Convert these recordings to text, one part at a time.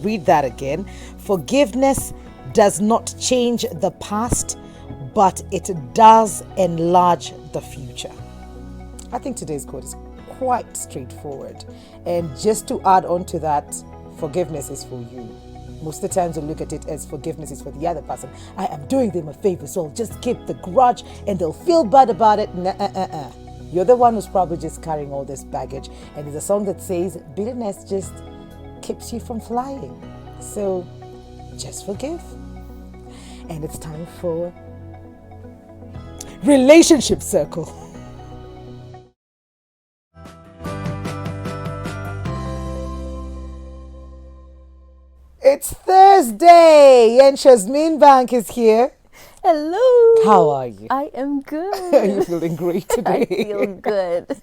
Read that again. Forgiveness does not change the past, but it does enlarge the future. I think today's quote is quite straightforward. And just to add on to that, forgiveness is for you. Most of the times we look at it as forgiveness is for the other person. I am doing them a favor, so I'll just keep the grudge and they'll feel bad about it. Nuh-uh-uh-uh. You're the one who's probably just carrying all this baggage. And there's a song that says bitterness just keeps you from flying. So just forgive. And it's time for Relationship Circle. It's Thursday and Shazmin Bank is here. Hello. How are you? I am good. Are you feeling great today? I feel good.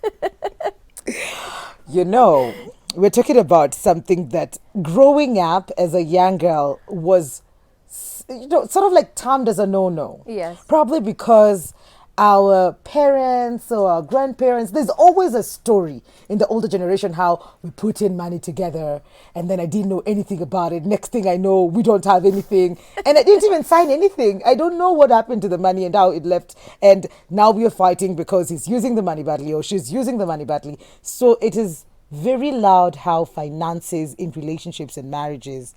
You know, we're talking about something that growing up as a young girl was, sort of like termed as a no-no. Yes. Probably because our parents or our grandparents, there's always a story in the older generation how we put in money together and then I didn't know anything about it. Next thing I know, we don't have anything. And I didn't even sign anything. I don't know what happened to the money and how it left. And now we are fighting because he's using the money badly or she's using the money badly. So it is very loud how finances in relationships and marriages,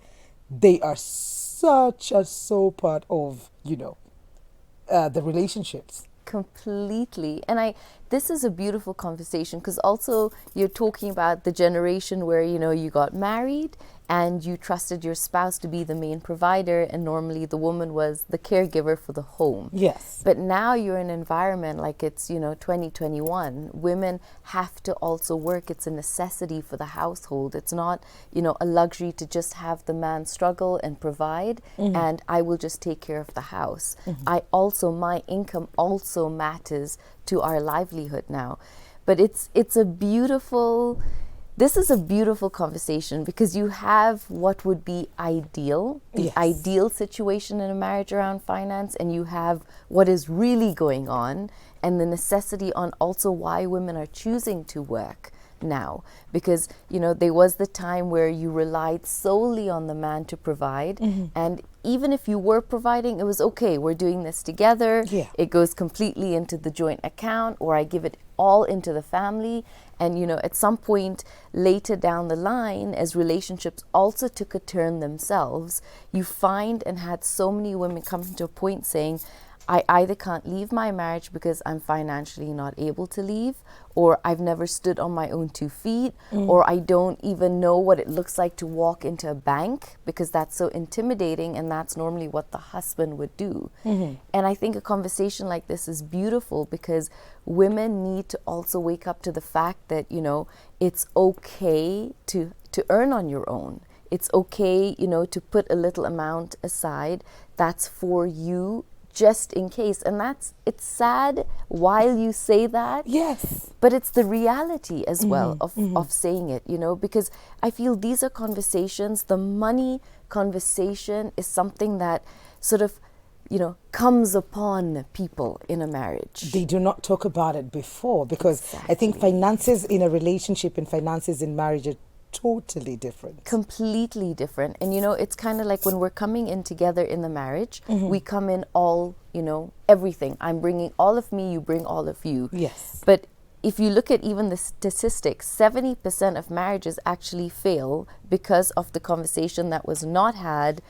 they are such a so part of, the relationships. Completely. And this is a beautiful conversation because also you're talking about the generation where, you got married and you trusted your spouse to be the main provider and normally the woman was the caregiver for the home. Yes. But now you're in an environment like it's, 2021. Women have to also work. It's a necessity for the household. It's not, a luxury to just have the man struggle and provide and I will just take care of the house. My income also matters to our livelihood now. But this is a beautiful conversation because you have what would be ideal, the ideal situation in a marriage around finance, and you have what is really going on and the necessity on also why women are choosing to work now. Because, there was the time where you relied solely on the man to provide. And even if you were providing, it was okay, we're doing this together. Yeah. It goes completely into the joint account or I give it all into the family. And, at some point later down the line, as relationships also took a turn themselves, you find and had so many women come to a point saying, I either can't leave my marriage because I'm financially not able to leave, or I've never stood on my own 2 feet, or I don't even know what it looks like to walk into a bank because that's so intimidating and that's normally what the husband would do. And I think a conversation like this is beautiful because women need to also wake up to the fact that, it's okay to earn on your own. It's okay, to put a little amount aside that's for you just in case. And it's sad while you say that. Yes. But it's the reality as well of saying it, because I feel these are conversations. The money conversation is something that sort of, comes upon people in a marriage. They do not talk about it before because I think finances in a relationship and finances in marriage are totally different. Completely different. And it's kind of like when we're coming in together in the marriage, we come in all, everything. I'm bringing all of me, you bring all of you. Yes. But if you look at even the statistics, 70% of marriages actually fail because of the conversation that was not had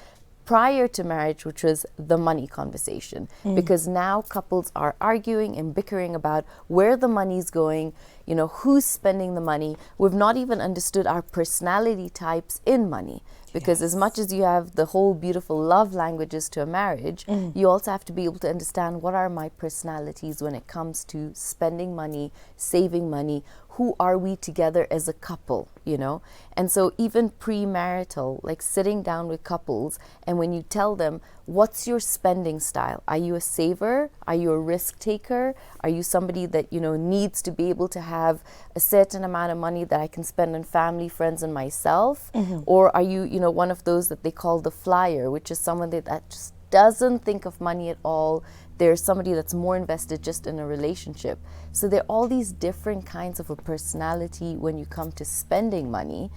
prior to marriage, which was the money conversation. Because now couples are arguing and bickering about where the money's going, who's spending the money. We've not even understood our personality types in money. Because as much as you have the whole beautiful love languages to a marriage, you also have to be able to understand what are my personalities when it comes to spending money, saving money. Who are we together as a couple, And so even premarital, like sitting down with couples, and when you tell them, what's your spending style? Are you a saver? Are you a risk taker? Are you somebody that, needs to be able to have a certain amount of money that I can spend on family, friends, and myself? Or are you, one of those that they call the flyer, which is someone that just doesn't think of money at all, There's somebody that's more invested just in a relationship. So there are all these different kinds of a personality when you come to spending money.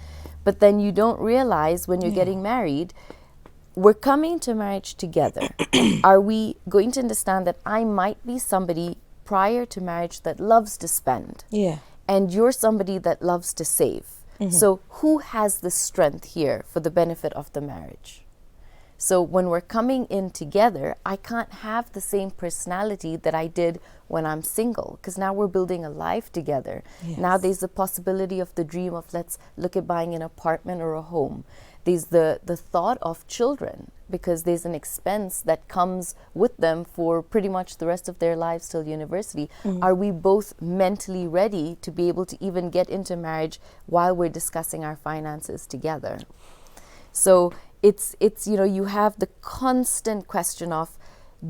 But then you don't realize when you're getting married, we're coming to marriage together. Are we going to understand that I might be somebody prior to marriage that loves to spend? Yeah. And you're somebody that loves to save. So who has the strength here for the benefit of the marriage? So when we're coming in together, I can't have the same personality that I did when I'm single, because now we're building a life together. Yes. Now there's the possibility of the dream of, let's look at buying an apartment or a home. There's the thought of children, because there's an expense that comes with them for pretty much the rest of their lives till university. Are we both mentally ready to be able to even get into marriage while we're discussing our finances together? So it's you know, you have the constant question of,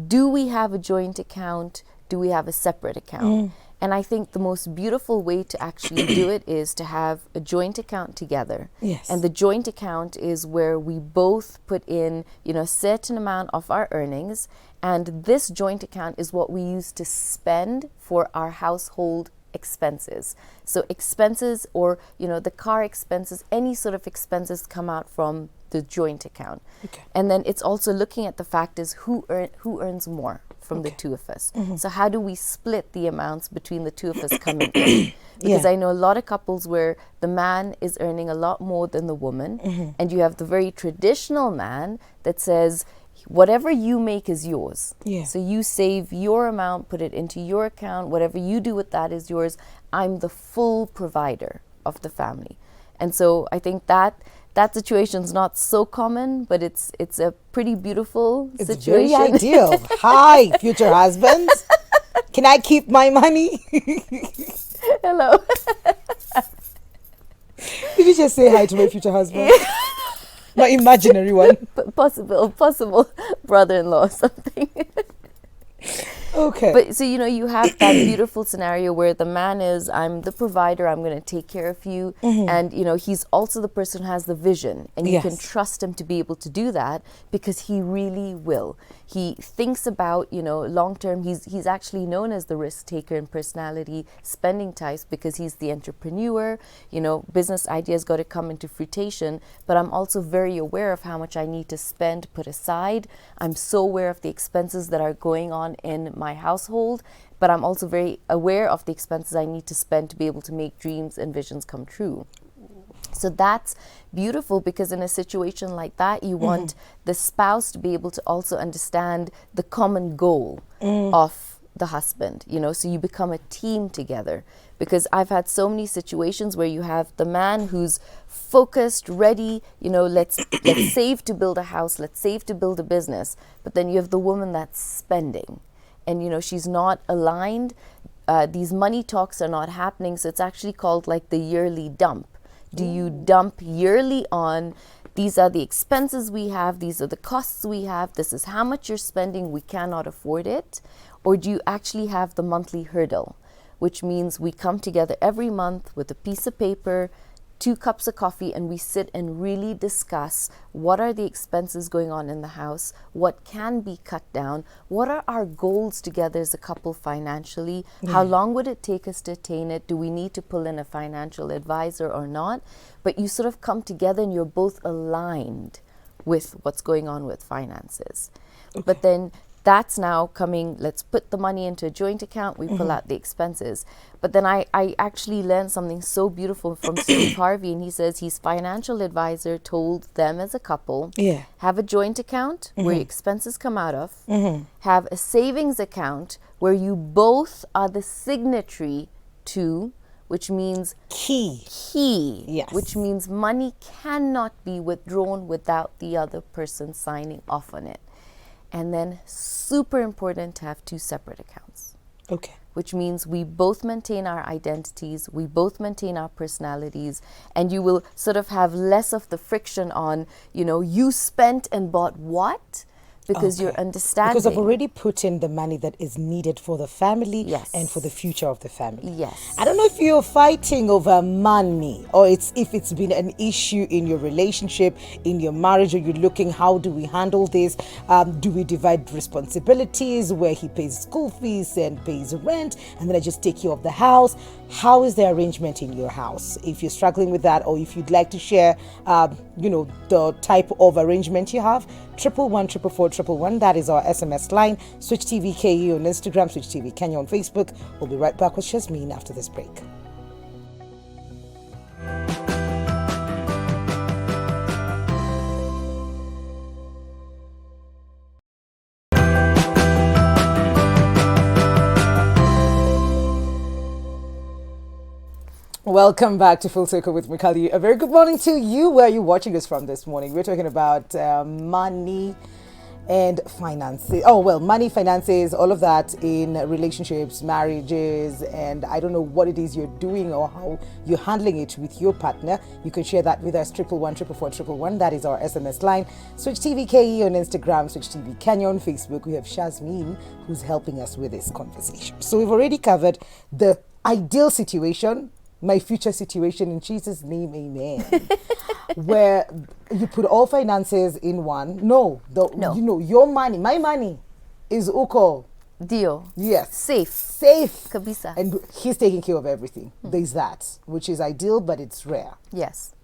do we have a joint account? Do we have a separate account? And I think the most beautiful way to actually do it is to have a joint account together. Yes. And the joint account is where we both put in, you know, a certain amount of our earnings. And this joint account is what we use to spend for our household expenses. So expenses, or, you know, the car expenses, any sort of expenses come out from the joint account. Okay. And then it's also looking at the fact is who earns more from the two of us. So how do we split the amounts between the two of us coming in? Because I know a lot of couples where the man is earning a lot more than the woman, and you have the very traditional man that says, whatever you make is yours. Yeah. So you save your amount, put it into your account, whatever you do with that is yours. I'm the full provider of the family. And so I think that situation's not so common, but it's a pretty beautiful situation. Very ideal. Hi, future husbands. Can I keep my money? Hello. Did you just say hi to my future husband? My imaginary one. Possible brother-in-law or something. Okay. But so, you know, you have that beautiful scenario where the man is, I'm the provider, I'm going to take care of you. And, you know, he's also the person who has the vision, and you can trust him to be able to do that, because he really will. He thinks about, you know, long term. He's actually known as the risk taker and personality spending types, because he's the entrepreneur. You know, business ideas got to come into fruition, but I'm also very aware of how much I need to spend, put aside. I'm so aware of the expenses that are going on in my household, but I'm also very aware of the expenses I need to spend to be able to make dreams and visions come true. So that's beautiful, because in a situation like that, you want the spouse to be able to also understand the common goal of the husband, you know, so you become a team together. Because I've had so many situations where you have the man who's focused, ready, you know, let's save to build a house, let's save to build a business, but then you have the woman that's spending. And, you know, she's not aligned. These money talks are not happening. So it's actually called like the yearly dump. Do you dump yearly on, these are the expenses we have, these are the costs we have, this is how much you're spending, we cannot afford it? Or do you actually have the monthly hurdle, which means we come together every month with a piece of paper, 2 cups of coffee, and we sit and really discuss what are the expenses going on in the house, what can be cut down, what are our goals together as a couple financially, how long would it take us to attain it, do we need to pull in a financial advisor or not? But you sort of come together and you're both aligned with what's going on with finances. But then that's now coming, let's put the money into a joint account, we pull out the expenses. But then I actually learned something so beautiful from Steve Harvey, and he says his financial advisor told them as a couple, have a joint account where your expenses come out of, have a savings account where you both are the signatory to, which means Key. Yes. Which means money cannot be withdrawn without the other person signing off on it. And then super important to have 2 separate accounts. Okay. Which means we both maintain our identities, we both maintain our personalities, and you will sort of have less of the friction on, you know, you spent and bought what, because you're Okay. understanding. Because I've already put in the money that is needed for the family Yes. and for the future of the family. Yes. I don't know if you're fighting over money or if it's been an issue in your relationship, in your marriage, or you're looking, how do we handle this? Do we divide responsibilities where he pays school fees and pays rent and then I just take care of the house? How is the arrangement in your house? If you're struggling with that, or if you'd like to share, the type of arrangement you have, 111 that is our SMS line. Switch TV KE on Instagram, Switch TV Kenya on Facebook. We'll be right back with Shazmeen after this break. Welcome back to Full Circle with Mikali. A very good morning to you. Where are you watching us from this morning? We're talking about money and finances. Oh, well, money, finances, all of that in relationships, marriages, and I don't know what it is you're doing or how you're handling it with your partner. You can share that with us, 111 that is our SMS line. Switch TV KE on Instagram, Switch TV Kenya on Facebook. We have Shazmeen who's helping us with this conversation. So we've already covered the ideal situation, my future situation, in Jesus' name, amen. Where you put all finances in one. No. Your money, my money is Uko. Dio. Yes. Safe. Kabisa. And he's taking care of everything. There's that, which is ideal, but it's rare. Yes.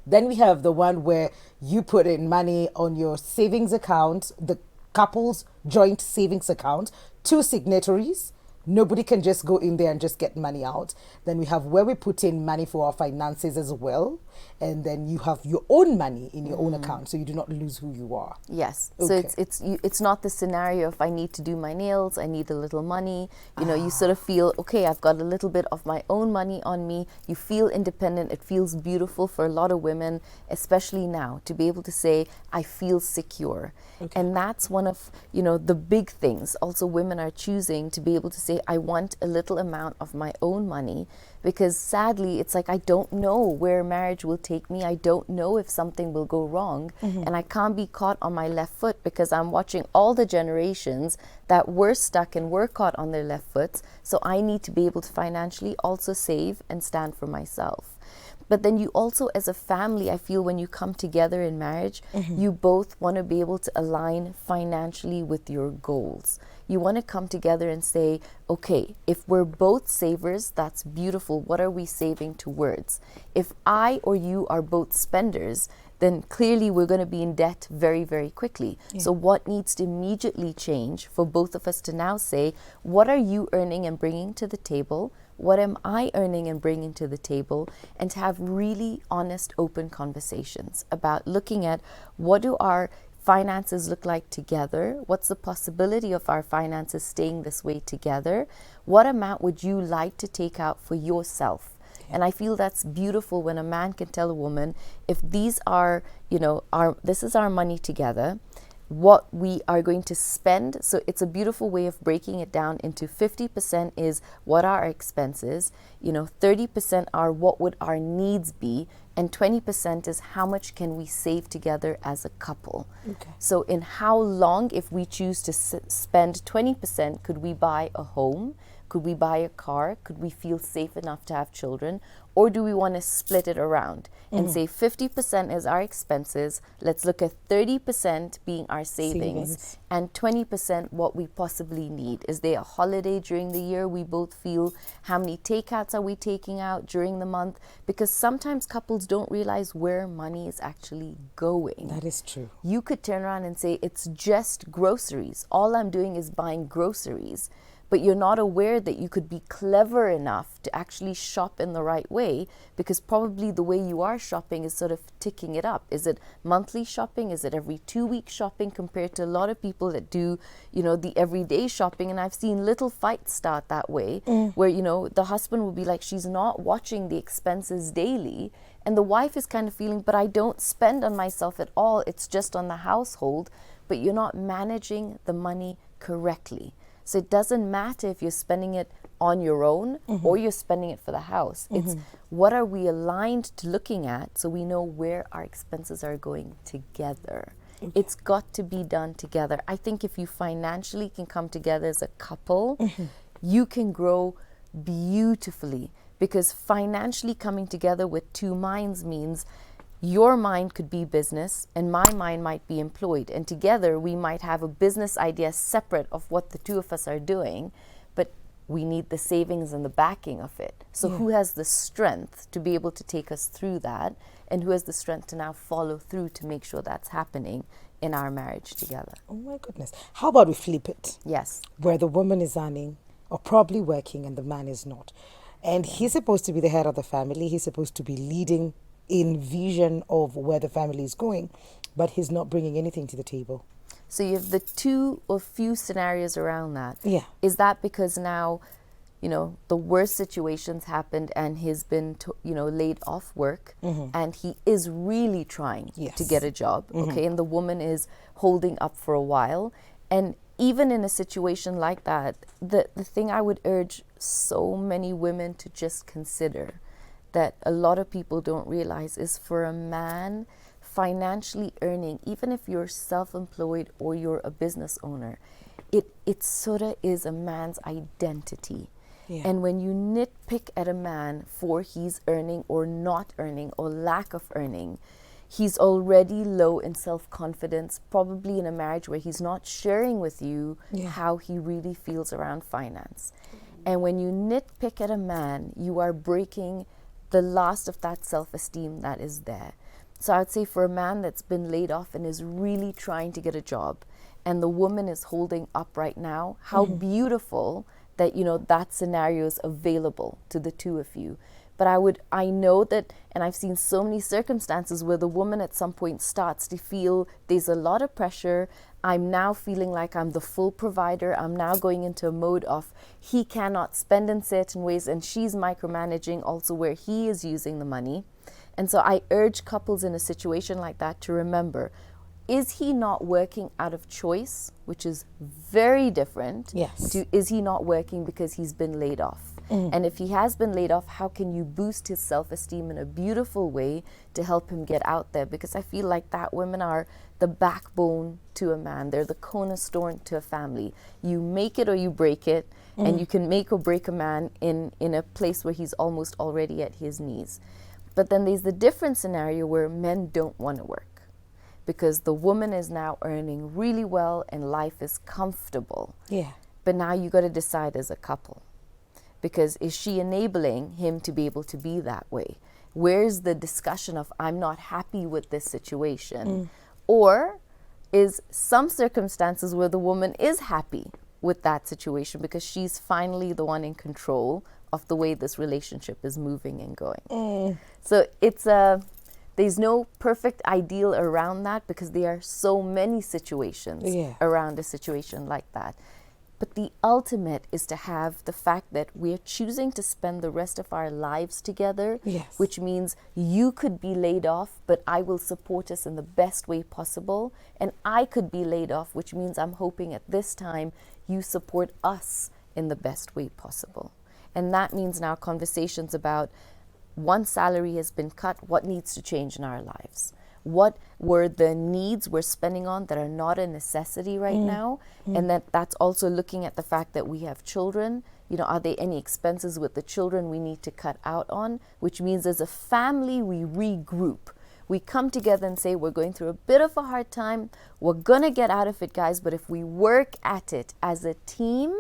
Then we have the one where you put in money on your savings account, the couple's joint savings account, 2 signatories. Nobody can just go in there and just get money out. Then we have where we put in money for our finances as well. And then you have your own money in your own account, so you do not lose who you are. Yes. Okay. So it's not the scenario of I need to do my nails, I need a little money. You sort of feel, okay, I've got a little bit of my own money on me. You feel independent. It feels beautiful for a lot of women, especially now, to be able to say, I feel secure. Okay. And that's one of, the big things. Also, women are choosing to be able to say, I want a little amount of my own money, because sadly, it's like, I don't know where marriage will take me. I don't know if something will go wrong. And I can't be caught on my left foot, because I'm watching all the generations that were stuck and were caught on their left foots. So I need to be able to financially also save and stand for myself. But then you also, as a family, I feel when you come together in marriage, you both want to be able to align financially with your goals. You want to come together and say, okay, if we're both savers, that's beautiful. What are we saving towards? If I or you are both spenders, then clearly we're going to be in debt very, very quickly. Yeah. So what needs to immediately change for both of us to now say, what are you earning and bringing to the table? What am I earning and bringing to the table? And to have really honest, open conversations about looking at what do our finances look like together? What's the possibility of our finances staying this way together? What amount would you like to take out for yourself? And I feel that's beautiful when a man can tell a woman, if these are, this is our money together, what we are going to spend. So it's a beautiful way of breaking it down into 50% is what are our expenses, 30% are what would our needs be, and 20% is how much can we save together as a couple. Okay. So in how long, if we choose to spend 20%, could we buy a home? Could we buy a car? Could we feel safe enough to have children? Or do we want to split it around and say 50% is our expenses, let's look at 30% being our savings, and 20% what we possibly need. Is there a holiday during the year we both feel? How many takeouts are we taking out during the month? Because sometimes couples don't realize where money is actually going. That is true. You could turn around and say, it's just groceries. All I'm doing is buying groceries. But you're not aware that you could be clever enough to actually shop in the right way, because probably the way you are shopping is sort of ticking it up. Is it monthly shopping? Is it every 2 week shopping, compared to a lot of people that do, the everyday shopping? And I've seen little fights start that way, where, the husband will be like, she's not watching the expenses daily. And the wife is kind of feeling, but I don't spend on myself at all. It's just on the household. But you're not managing the money correctly. So it doesn't matter if you're spending it on your own or you're spending it for the house. It's what are we aligned to looking at, so we know where our expenses are going together. It's got to be done together. I think if you financially can come together as a couple, you can grow beautifully, because financially coming together with two minds means your mind could be business and my mind might be employed, and together we might have a business idea separate of what the two of us are doing, but we need the savings and the backing of it. So who has the strength to be able to take us through that, and who has the strength to now follow through to make sure that's happening in our marriage together? Oh my goodness. How about we flip it? Yes. Where the woman is earning or probably working and the man is not. And he's supposed to be the head of the family. He's supposed to be leading in vision of where the family is going, but he's not bringing anything to the table. So you have the two or few scenarios around that. Yeah. Is that because now, the worst situations happened and he's been, laid off work, and he is really trying to get a job, okay? And the woman is holding up for a while. And even in a situation like that, the thing I would urge so many women to just consider that a lot of people don't realize is, for a man, financially earning, even if you're self-employed or you're a business owner, it sort of is a man's identity. Yeah. And when you nitpick at a man for he's earning or not earning or lack of earning, he's already low in self-confidence, probably in a marriage where he's not sharing with you how he really feels around finance. And when you nitpick at a man, you are breaking the last of that self-esteem that is there. So I would say, for a man that's been laid off and is really trying to get a job, and the woman is holding up right now, how beautiful that, that scenario is available to the two of you. But I know that, and I've seen so many circumstances where the woman at some point starts to feel there's a lot of pressure. I'm now feeling like I'm the full provider. I'm now going into a mode of he cannot spend in certain ways, and she's micromanaging also where he is using the money. And so I urge couples in a situation like that to remember, is he not working out of choice, which is very different, to is he not working because he's been laid off? And if he has been laid off, how can you boost his self-esteem in a beautiful way to help him get out there? Because I feel like that women are the backbone to a man. They're the cornerstone to a family. You make it or you break it, and you can make or break a man in a place where he's almost already at his knees. But then there's the different scenario where men don't want to work because the woman is now earning really well and life is comfortable. Yeah. But now you got to decide as a couple, because is she enabling him to be able to be that way? Where's the discussion of, I'm not happy with this situation? Or is some circumstances where the woman is happy with that situation because she's finally the one in control of the way this relationship is moving and going? So it's there's no perfect ideal around that, because there are so many situations around a situation like that. But the ultimate is to have the fact that we're choosing to spend the rest of our lives together, which means you could be laid off, but I will support us in the best way possible. And I could be laid off, which means I'm hoping at this time you support us in the best way possible. And that means now conversations about, one salary has been cut, what needs to change in our lives? What were the needs we're spending on that are not a necessity right now? And that's also looking at the fact that we have children. Are there any expenses with the children we need to cut out on? Which means as a family, we regroup. We come together and say, we're going through a bit of a hard time. We're going to get out of it, guys. But if we work at it as a team,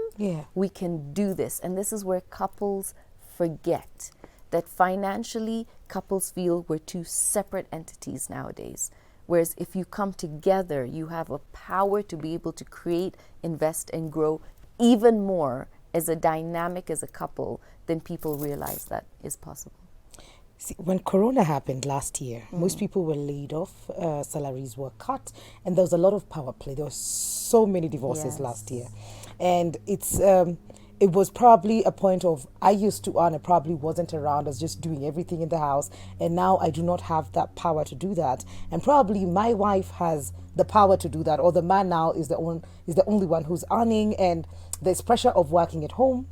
we can do this. And this is where couples forget that financially, couples feel we're two separate entities nowadays. Whereas if you come together, you have a power to be able to create, invest, and grow even more as a dynamic, as a couple, than people realize that is possible. See, when Corona happened last year, most people were laid off, salaries were cut, and there was a lot of power play. There were so many divorces last year. And it was probably a point of, I used to earn, I probably wasn't around, I was just doing everything in the house, and now I do not have that power to do that. And probably my wife has the power to do that, or the man now is the only one who's earning, and there's pressure of working at home.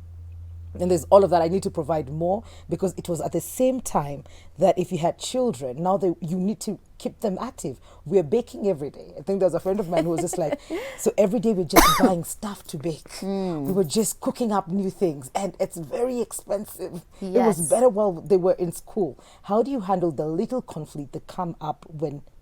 And there's all of that. I need to provide more, because it was at the same time that if you had children, now you need to keep them active. We're baking every day. I think there was a friend of mine who was just like, so every day we're just buying stuff to bake. We were just cooking up new things, and it's very expensive. It was Yes. better while they were in school. How do you handle the little conflict that come up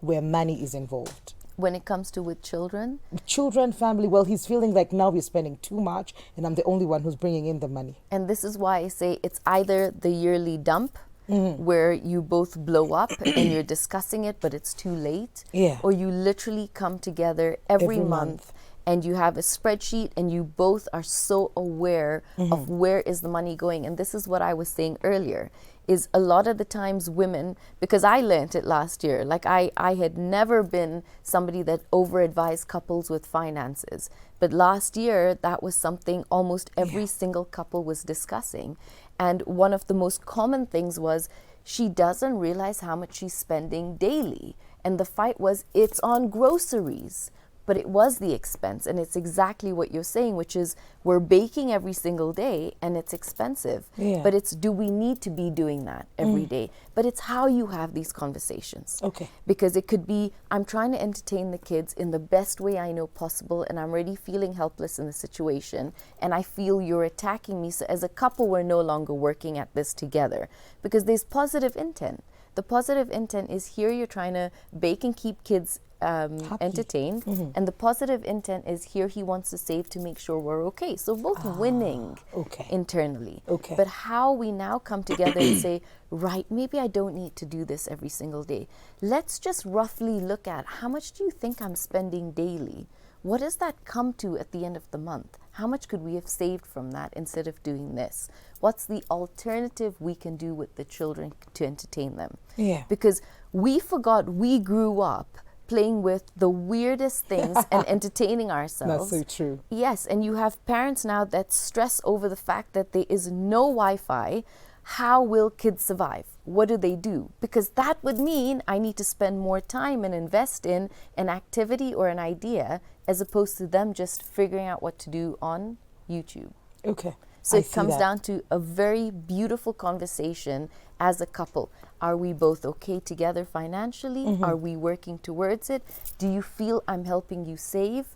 where money is involved? When it comes to with children, Children, family, well, he's feeling like now we're spending too much and I'm the only one who's bringing in the money. and this is why I say it's either the yearly dump where you both blow up and you're discussing it, but it's too late. Yeah. Or you literally come together every Every month month. and you have a spreadsheet and you both are so aware of where is the money going. And this is what I was saying earlier, is a lot of the times women, because I learned it last year, like I had never been somebody that over-advised couples with finances. But last year, that was something almost every single couple was discussing. And one of the most common things was she doesn't realize how much she's spending daily. And the fight was, it's on groceries. But it was the expense, and it's exactly what you're saying, which is we're baking every single day and it's expensive. Yeah. But it's, do we need to be doing that every day? But it's how you have these conversations. Okay. Because it could be, I'm trying to entertain the kids in the best way I know possible, and I'm already feeling helpless in the situation, and I feel you're attacking me. So as a couple, we're no longer working at this together, because there's positive intent. The positive intent is here you're trying to bake and keep kids entertained, and the positive intent is here he wants to save to make sure we're okay. So both winning okay. internally. Okay. But how we now come together and say, right, maybe I don't need to do this every single day. Let's just roughly look at how much do you think I'm spending daily? What does that come to at the end of the month? How much could we have saved from that instead of doing this? What's the alternative we can do with the children to entertain them? Yeah. Because we forgot we grew up playing with the weirdest things and entertaining ourselves. That's so true. Yes, and you have parents now that stress over the fact that there is no Wi-Fi. How will kids survive? What do they do? Because that would mean I need to spend more time and invest in an activity or an idea as opposed to them just figuring out what to do on YouTube. Okay. So I it see comes that. down to a very beautiful conversation as a couple. Are we both okay together financially? Are we working towards it? Do you feel I'm helping you save?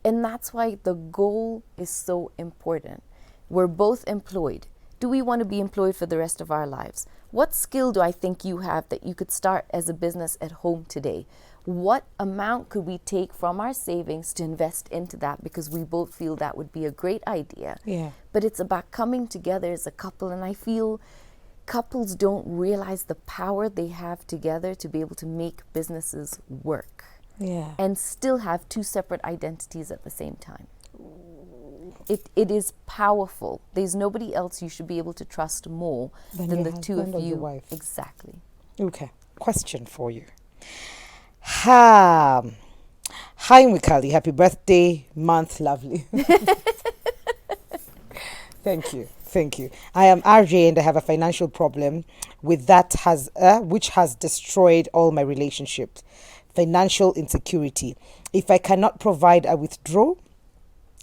And that's why the goal is so important. We're both employed. Do we want to be employed for the rest of our lives? What skill do I think you have that you could start as a business at home today? What amount could we take from our savings to invest into that, because we both feel that would be a great idea? Yeah. But it's about coming together as a couple, and I feel couples don't realize the power they have together to be able to make businesses work Yeah. and still have two separate identities at the same time. It is powerful. There's nobody else you should be able to trust more Than than your the two husband of or you. your wife. Exactly. Okay. Question for you. Hi, Mwikali. Happy birthday month, lovely. Thank you. Thank you. I am RJ and I have a financial problem with that which has destroyed all my relationships. Financial insecurity. If I cannot provide, I withdraw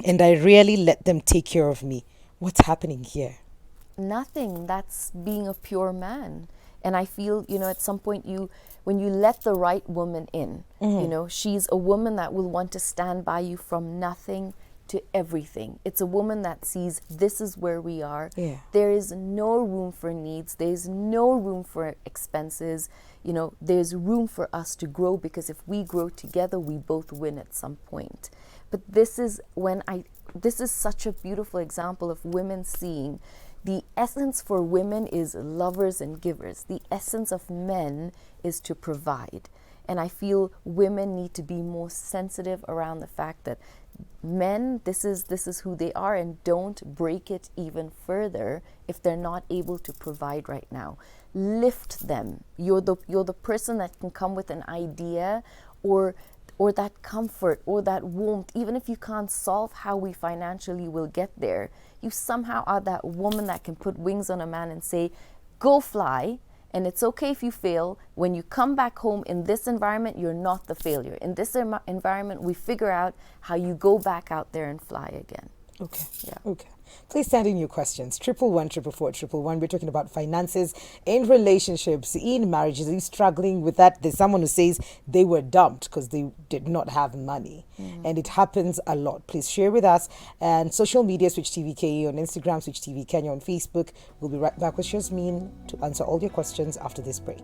and I rarely let them take care of me. What's happening here? Nothing. That's being a pure man. And I feel, at some point when you let the right woman in, she's a woman that will want to stand by you from nothing to everything. It's a woman that sees this is where we are. Yeah. There is no room for needs. There's no room for expenses. There's room for us to grow, because if we grow together, we both win at some point. But this is such a beautiful example of women seeing the essence for women is lovers and givers. The essence of men is to provide. And I feel women need to be more sensitive around the fact that men, this is who they are, and don't break it even further if they're not able to provide right now. Lift them. You're the person that can come with an idea or that comfort or that warmth. Even if you can't solve how we financially will get there, you somehow are that woman that can put wings on a man and say, go fly. And it's okay if you fail. When you come back home in this environment, you're not the failure. In this environment, we figure out how you go back out there and fly again. Okay. Yeah. Okay. Please send in your questions. 111 We're talking about finances in relationships, in marriages. Are you struggling with that? There's someone who says they were dumped because they did not have money. And it happens a lot. Please share with us. And social media, Switch TV KE on Instagram, Switch TV Kenya on Facebook. We'll be right back with Shazmin to answer all your questions after this break.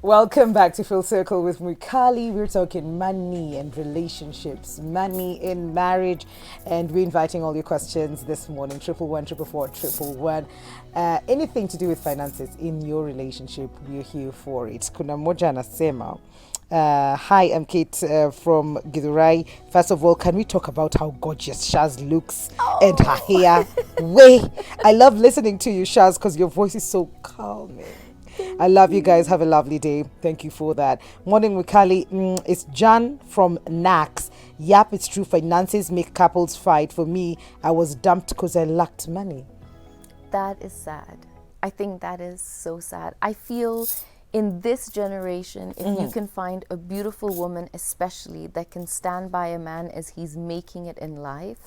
Welcome back to Full Circle with Mukali. We're talking money and relationships, money in marriage, and we're inviting all your questions this morning. 111 anything to do with finances in your relationship, we're here for it. Kuna moja anasema, hi, I'm Kate from Githurai. First of all, can we talk about how gorgeous Shaz looks and her hair? I love listening to you, Shaz, because your voice is so calming. I love you guys. Have a lovely day. Thank you for that. Morning, Mukali. It's John from Nax. Yep, it's true. Finances make couples fight. For me, I was dumped because I lacked money. That is sad. I think that is so sad. I feel in this generation, if you can find a beautiful woman, especially that can stand by a man as he's making it in life,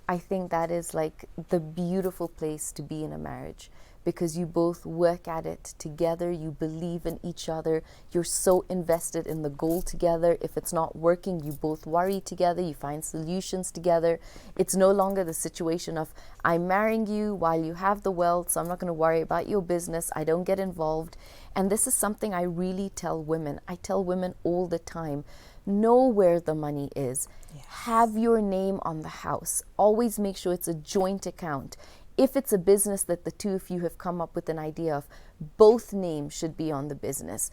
I think that is like the beautiful place to be in a marriage. Because you both work at it together, you believe in each other, you're so invested in the goal together. If it's not working, you both worry together, you find solutions together. It's no longer the situation of, I'm marrying you while you have the wealth, so I'm not going to worry about your business, I don't get involved. And this is something I really tell women. I tell women all the time, know where the money is. Yes. Have your name on the house. Always make sure it's a joint account. If it's a business that the two of you have come up with an idea of, both names should be on the business.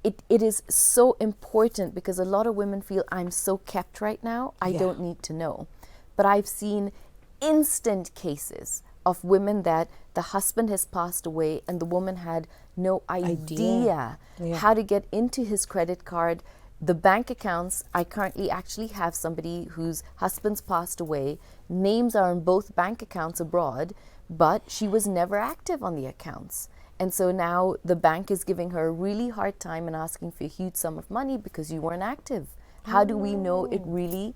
It is so important because a lot of women feel, I'm so kept right now, I don't need to know. But I've seen instant cases of women that the husband has passed away and the woman had no idea how to get into his credit card. The bank accounts, I currently actually have somebody whose husband's passed away. Names are in both bank accounts abroad, but she was never active on the accounts. And so now the bank is giving her a really hard time and asking for a huge sum of money because you weren't active. How do we know it really,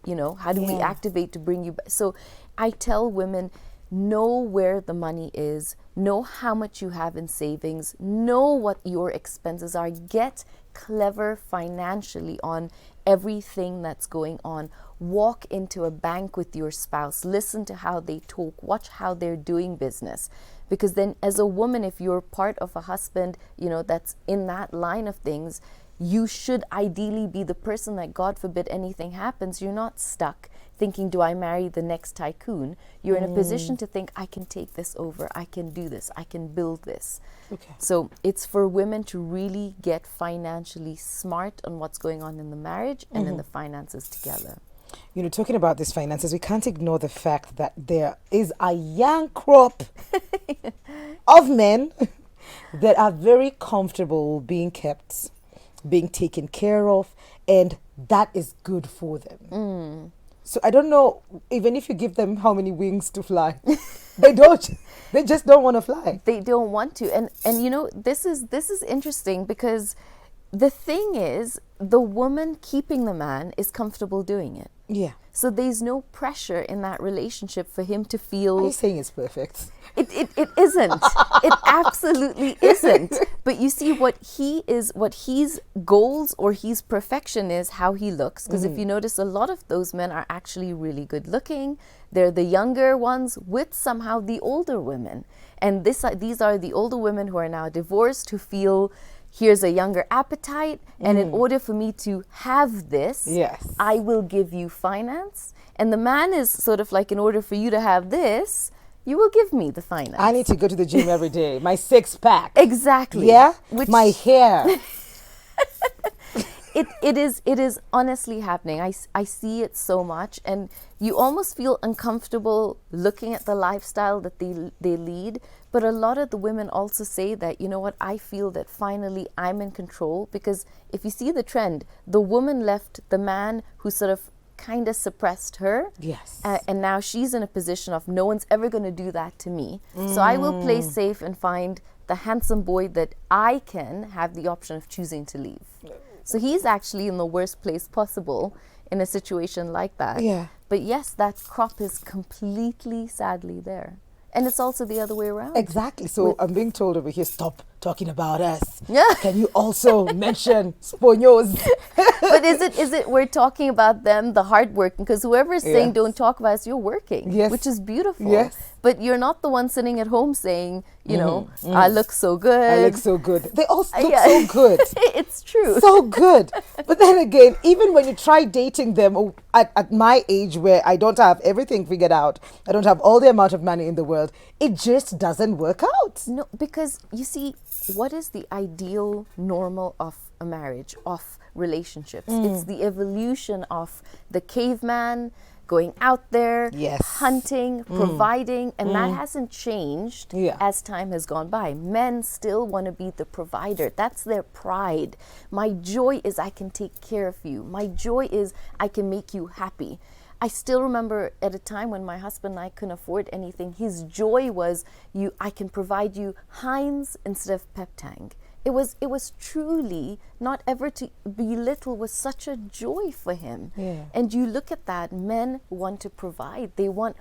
how do we activate to bring you back? So I tell women, know where the money is, know how much you have in savings, know what your expenses are, get clever financially on everything that's going on. Walk into a bank with your spouse, listen to how they talk, watch how they're doing business. Because then as a woman, if you're part of a husband, that's in that line of things, you should ideally be the person that, God forbid anything happens, you're not stuck thinking, do I marry the next tycoon? You're in a position to think, I can take this over, I can do this, I can build this. Okay. So it's for women to really get financially smart on what's going on in the marriage and in the finances together. Talking about these finances, we can't ignore the fact that there is a young crop of men that are very comfortable being kept, being taken care of, and that is good for them. So I don't know, even if you give them how many wings to fly, they don't. They just don't want to fly. They don't want to. And this is interesting because the thing is, the woman keeping the man is comfortable doing it. Yeah. So there's no pressure in that relationship for him to feel... Are you saying it's perfect? It isn't. It absolutely isn't. But you see what his goals or his perfection is, how he looks. Because if you notice, a lot of those men are actually really good looking. They're the younger ones with somehow the older women. And these are the older women who are now divorced, who feel... Here's a younger appetite, and in order for me to have this, I will give you finance. And the man is sort of like, in order for you to have this, you will give me the finance. I need to go to the gym every day. My 6-pack. Exactly. Yeah? My hair. It is honestly happening. I see it so much, and you almost feel uncomfortable looking at the lifestyle that they lead. But a lot of the women also say that, I feel that finally I'm in control. Because if you see the trend, the woman left the man who sort of kind of suppressed her. Yes. And now she's in a position of no one's ever going to do that to me. So I will play safe and find the handsome boy that I can have the option of choosing to leave. So he's actually in the worst place possible in a situation like that. Yeah. But yes, that crop is completely, sadly there. And it's also the other way around. Exactly. So I'm being told over here, stop talking about us. Yeah. Can you also mention Sponios? But is it we're talking about them, the hard working, because whoever's saying Yes. don't talk about us, you're working, Yes. which is beautiful. Yes. But you're not the one sitting at home saying, you know, I look so good. I look so good. They all look Yeah. so good. It's true. So good. But then again, even when you try dating them at my age where I don't have everything figured out, I don't have all the amount of money in the world, it just doesn't work out. No, because you see, what is the ideal normal of a marriage, of relationships? It's the evolution of the caveman going out there, Yes. hunting, providing, and that hasn't changed Yeah. as time has gone by. Men still want to be the provider. That's their pride. My joy is I can take care of you. My joy is I can make you happy. I still remember at a time when my husband and I couldn't afford anything, his joy was I can provide you Heinz instead of Peptang. It was truly, not ever to belittle, was such a joy for him. Yeah. And you look at that, men want to provide. They want,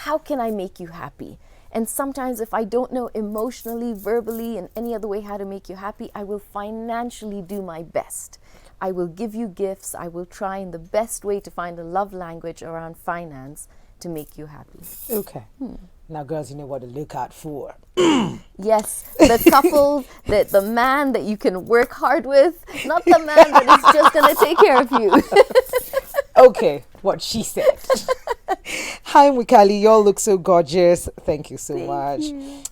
how can I make you happy? And sometimes if I don't know emotionally, verbally, and any other way how to make you happy, I will financially do my best. I will give you gifts. I will try in the best way to find a love language around finance to make you happy. Okay. Now, girls, you know what to look out for. Yes, the couple, the man that you can work hard with, not the man that is just going to take care of you. Okay, what she said. Hi, Mwikali. Y'all look so gorgeous. Thank you so much.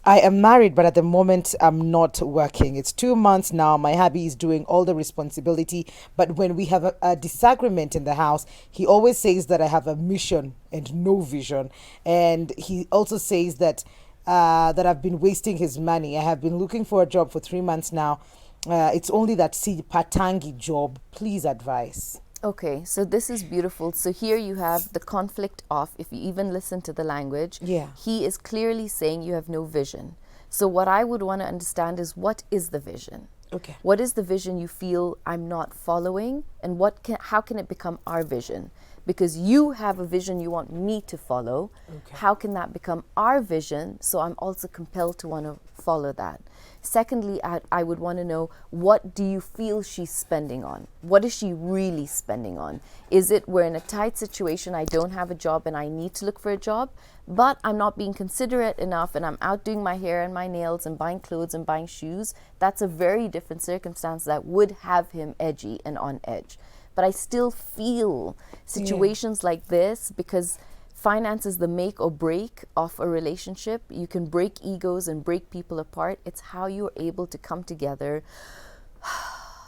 I am married, but at the moment, I'm not working. It's 2 months now. My hubby is doing all the responsibility. But when we have a disagreement in the house, he always says that I have a mission and no vision. And he also says that that I've been wasting his money. I have been looking for a job for 3 months now. It's only that patangi job. Please advise. Okay, so this is beautiful. So here you have the conflict of, if you even listen to the language, Yeah. he is clearly saying you have no vision. So what I would want to understand is, what is the vision? Okay. What is the vision you feel I'm not following, and how can it become our vision? Because you have a vision you want me to follow. Okay. How can that become our vision so I'm also compelled to want to follow that? Secondly, I would want to know, what do you feel she's spending on? What is she really spending on? Is it we're in a tight situation, I don't have a job and I need to look for a job, but I'm not being considerate enough and I'm out doing my hair and my nails and buying clothes and buying shoes? That's a very different circumstance that would have him edgy and on edge. But I still feel situations like this, because finance is the make or break of a relationship. You can break egos and break people apart. It's how you're able to come together,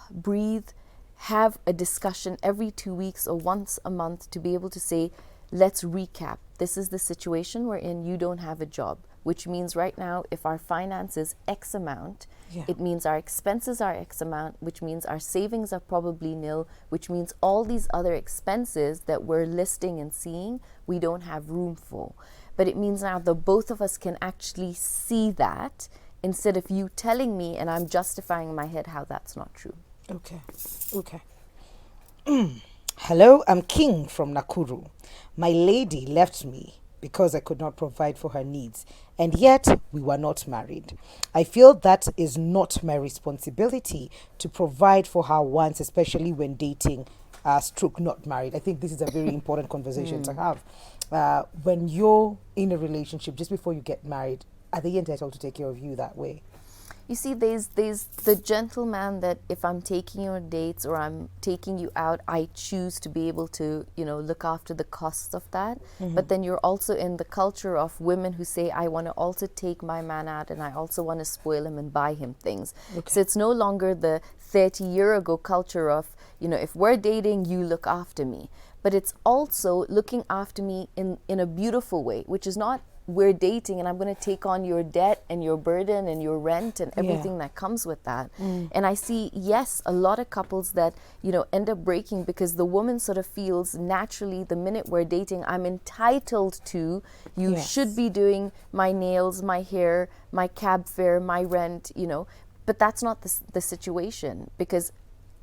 breathe, have a discussion every 2 weeks or once a month to be able to say, let's recap. This is the situation we're in. You don't have a job, which means right now, if our finance is X amount, it means our expenses are X amount, which means our savings are probably nil, which means all these other expenses that we're listing and seeing, we don't have room for. But it means now that both of us can actually see that, instead of you telling me and I'm justifying in my head how that's not true. Okay. Okay. Hello, I'm King from Nakuru. My lady left me because I could not provide for her needs, and yet we were not married. I feel that is not my responsibility to provide for her once, especially when dating, stroke not married. I think this is a very important conversation to have. When you're in a relationship, just before you get married, are they entitled to take care of you that way? You see, there's the gentleman that if I'm taking you on dates or I'm taking you out, I choose to be able to, look after the costs of that. But then you're also in the culture of women who say, I want to also take my man out and I also want to spoil him and buy him things. Okay. So it's no longer the 30-year-ago culture of, if we're dating, you look after me. But it's also looking after me in a beautiful way, which is not we're dating and I'm going to take on your debt and your burden and your rent and everything Yeah. that comes with that. And I see, yes, a lot of couples that, you know, end up breaking because the woman sort of feels naturally the minute we're dating, I'm entitled to, you Yes. should be doing my nails, my hair, my cab fare, my rent, you know. But that's not the situation, because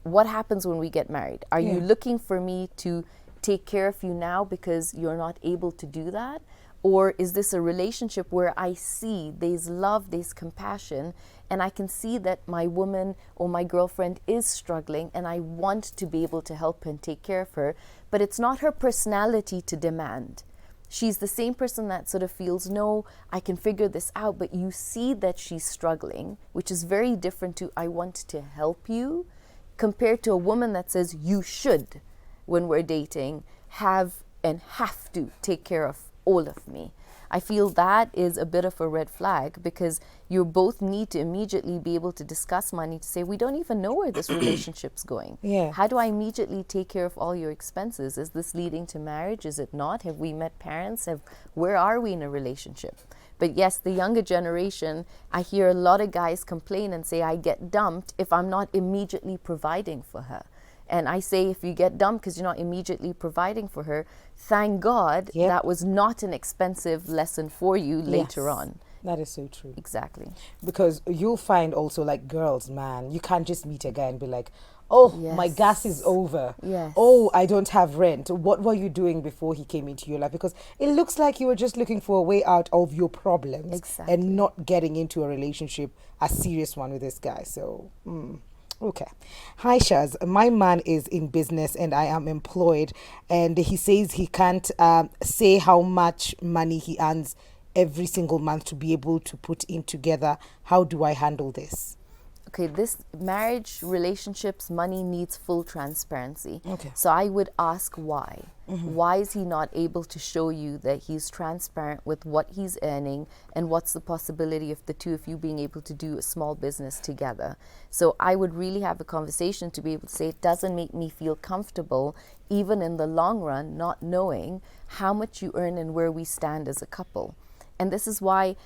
what happens when we get married? Are you Yeah. looking for me to take care of you now because you're not able to do that? Or is this a relationship where I see there's love, there's compassion, and I can see that my woman or my girlfriend is struggling and I want to be able to help her and take care of her, but it's not her personality to demand. She's the same person that sort of feels, no, I can figure this out, but you see that she's struggling, which is very different to I want to help you, compared to a woman that says you should, when we're dating, have and have to take care of all of me. I feel that is a bit of a red flag, because you both need to immediately be able to discuss money to say, we don't even know where this relationship's going. Yeah. How do I immediately take care of all your expenses? Is this leading to marriage? Is it not? Have we met parents? Where are we in a relationship? But yes, the younger generation, I hear a lot of guys complain and say, I get dumped if I'm not immediately providing for her. And I say, if you get dumped because you're not immediately providing for her, thank God Yep. that was not an expensive lesson for you later Yes. on. That is so true. Exactly. Because you'll find also, like, girls, man, you can't just meet a guy and be like, oh, my Yes. gas is over. Yes. Oh, I don't have rent. What were you doing before he came into your life? Because it looks like you were just looking for a way out of your problems Exactly. and not getting into a relationship, a serious one with this guy. So, okay. Hi, Shaz. My man is in business and I am employed, and he says he can't say how much money he earns every single month to be able to put in together. How do I handle this? Okay, this marriage, relationships, money needs full transparency. Okay. So I would ask why. Why is he not able to show you that he's transparent with what he's earning, and what's the possibility of the two of you being able to do a small business together? So I would really have a conversation to be able to say, it doesn't make me feel comfortable, even in the long run, not knowing how much you earn and where we stand as a couple. And this is why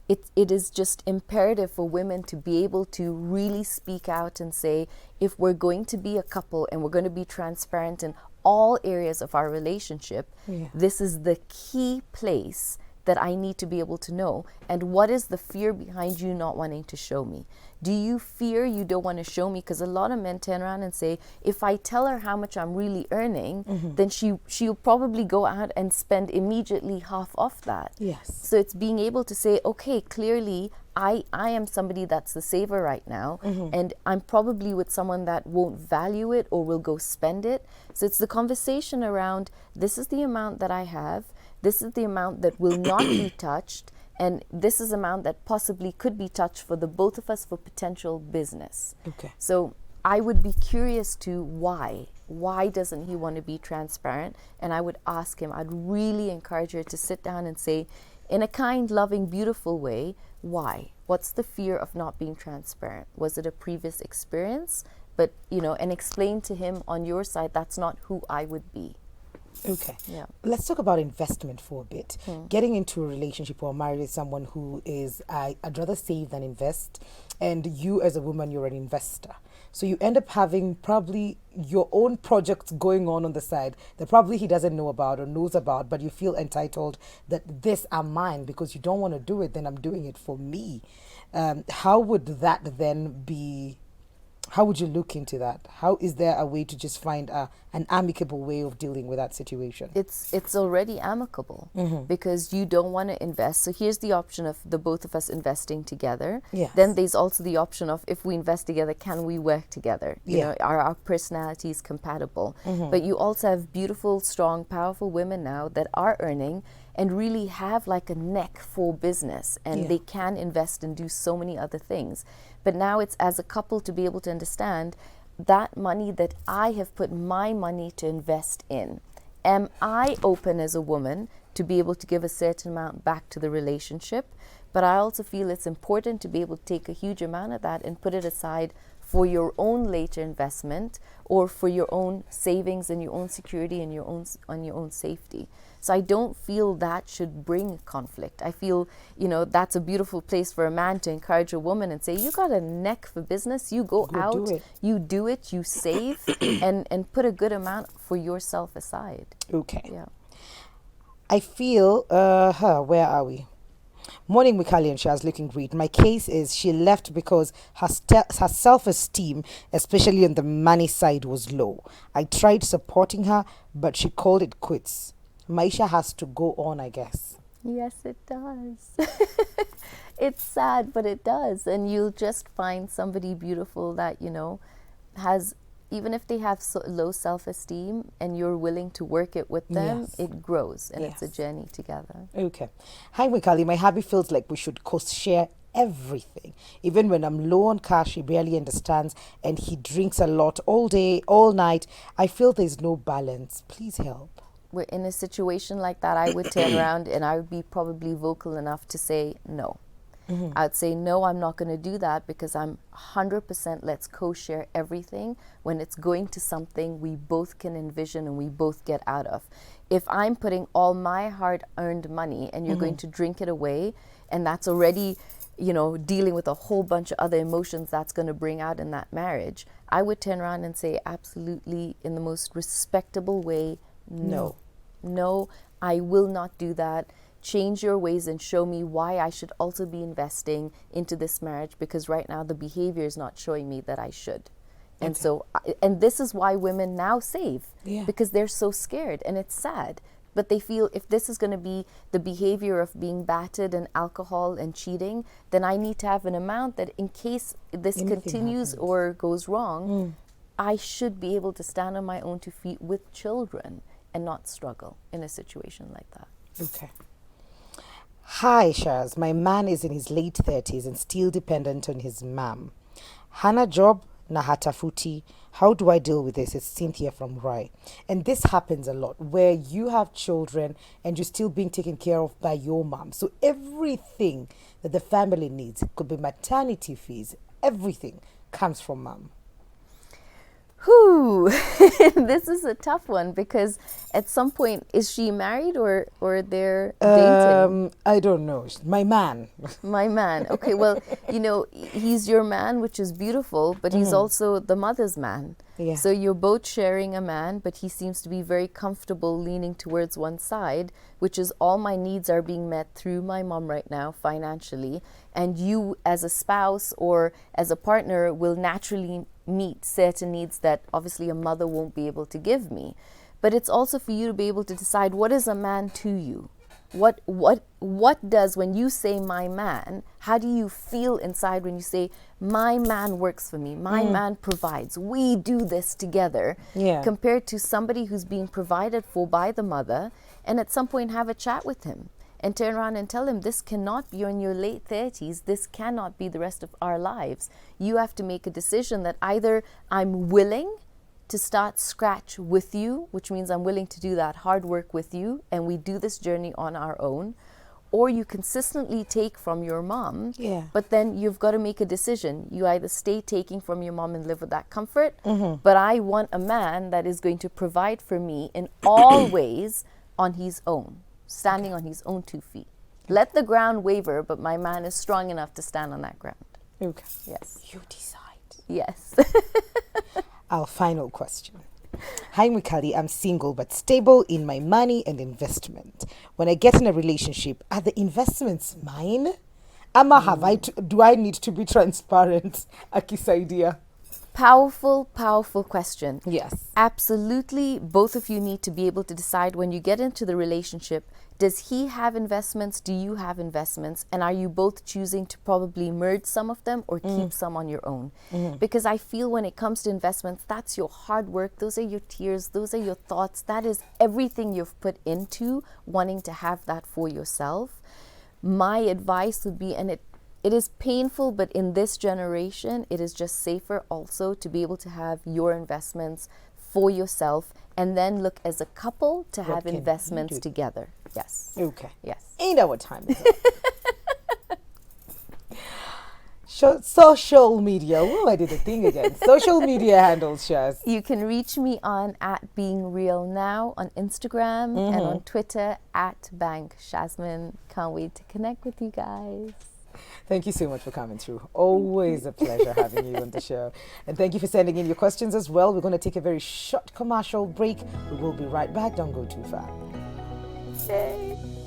it is just imperative for women to be able to really speak out and say, if we're going to be a couple and we're going to be transparent in all areas of our relationship, Yeah. this is the key place that I need to be able to know. And what is the fear behind you not wanting to show me? Do you fear you don't want to show me? Because a lot of men turn around and say, if I tell her how much I'm really earning, then she'll probably go out and spend immediately half off that. Yes. So it's being able to say, okay, clearly I am somebody that's the saver right now, and I'm probably with someone that won't value it or will go spend it. So it's the conversation around, this is the amount that I have, this is the amount that will not be touched, and this is the amount that possibly could be touched for the both of us for potential business. Okay. So I would be curious to why. Why doesn't he want to be transparent? And I would ask him, I'd really encourage her to sit down and say, in a kind, loving, beautiful way, why? What's the fear of not being transparent? Was it a previous experience? But, and explain to him on your side, that's not who I would be. Okay. Yeah. Let's talk about investment for a bit. Getting into a relationship or married with someone who is, I'd rather save than invest. And you as a woman, you're an investor. So you end up having probably your own projects going on the side that probably he doesn't know about or knows about, but you feel entitled that this are mine because you don't want to do it, then I'm doing it for me. How would that then be? How would you look into that? How is there a way to just find an amicable way of dealing with that situation? It's already amicable because you don't want to invest. So here's the option of the both of us investing together. Yes. Then there's also the option of, if we invest together, can we work together? Are our personalities compatible? But you also have beautiful, strong, powerful women now that are earning and really have like a neck for business, and they can invest and do so many other things. But now it's as a couple to be able to understand that money that I have put my money to invest in. Am I open as a woman to be able to give a certain amount back to the relationship? But I also feel it's important to be able to take a huge amount of that and put it aside for your own later investment or for your own savings and your own security and your own safety. So I don't feel that should bring conflict. I feel, that's a beautiful place for a man to encourage a woman and say, you got a neck for business, you go out, you do it, you save, and put a good amount for yourself aside. Okay. Yeah. I feel, where are we? Morning, Mikali, and Shaz, looking great. My case is she left because her self-esteem, especially on the money side, was low. I tried supporting her, but she called it quits. Maisha has to go on, I guess. Yes, it does. It's sad, but it does. And you'll just find somebody beautiful that, has, even if they have low self-esteem and you're willing to work it with them, it grows and it's a journey together. Okay. Hi, Mikali. My hubby feels like we should share everything. Even when I'm low on cash, he barely understands and he drinks a lot all day, all night. I feel there's no balance. Please help. We're in a situation like that, I would turn around and I would be probably vocal enough to say no. I'd say, no, I'm not going to do that because I'm 100% let's co-share everything when it's going to something we both can envision and we both get out of. If I'm putting all my hard-earned money and you're going to drink it away, and that's already, dealing with a whole bunch of other emotions that's going to bring out in that marriage, I would turn around and say absolutely in the most respectable way, no. No, I will not do that. Change your ways and show me why I should also be investing into this marriage, because right now the behavior is not showing me that I should. And so, and this is why women now save, because they're so scared, and it's sad. But they feel if this is going to be the behavior of being battered and alcohol and cheating, then I need to have an amount that in case this continues or goes wrong, I should be able to stand on my own 2 feet with children and not struggle in a situation like that. Okay. Hi, Shaz. My man is in his late 30s and still dependent on his mom. Hana job na hatafuti. How do I deal with this? It's Cynthia from Rai. And this happens a lot where you have children and you're still being taken care of by your mom. So everything that the family needs, could be maternity fees, everything comes from mom. Whew, this is a tough one because at some point, is she married or they're dating? I don't know. My man. My man. Okay, well, he's your man, which is beautiful, but he's also the mother's man. Yeah. So you're both sharing a man, but he seems to be very comfortable leaning towards one side, which is all my needs are being met through my mom right now financially. And you as a spouse or as a partner will naturally meet certain needs that obviously a mother won't be able to give me. But it's also for you to be able to decide, what is a man to you? What does, when you say my man, how do you feel inside when you say my man works for me, my man provides, we do this together, compared to somebody who's being provided for by the mother, and at some point have a chat with him and turn around and tell him, this cannot be, you're in your late 30s, this cannot be the rest of our lives. You have to make a decision that either I'm willing to start scratch with you, which means I'm willing to do that hard work with you, and we do this journey on our own, or you consistently take from your mom, but then you've got to make a decision. You either stay taking from your mom and live with that comfort, but I want a man that is going to provide for me in all ways on his own, standing on his own 2 feet. Let the ground waver, but my man is strong enough to stand on that ground. Okay. Yes. You decide. Yes. Our final question. Hi, Mikali. I'm single but stable in my money and investment. When I get in a relationship, are the investments mine? Ama, do I need to be transparent? Aki's idea. Powerful question. Yes. Absolutely, both of you need to be able to decide when you get into the relationship, does he have investments? Do you have investments? And are you both choosing to probably merge some of them or keep some on your own? Because I feel when it comes to investments, that's your hard work. Those are your tears. Those are your thoughts. That is everything you've put into wanting to have that for yourself. My advice would be, and it is painful, but in this generation, it is just safer also to be able to have your investments for yourself and then look as a couple to have investments together. Yes. Okay. Yes. Ain't that what time is it? Social media. Oh, I did the thing again. Social media handles, Shaz. You can reach me on @BeingRealNow on Instagram and on Twitter @BankShazmin. Can't wait to connect with you guys. Thank you so much for coming through. Always a pleasure having you on the show. And thank you for sending in your questions as well. We're going to take a very short commercial break. We will be right back. Don't go too far. Yay.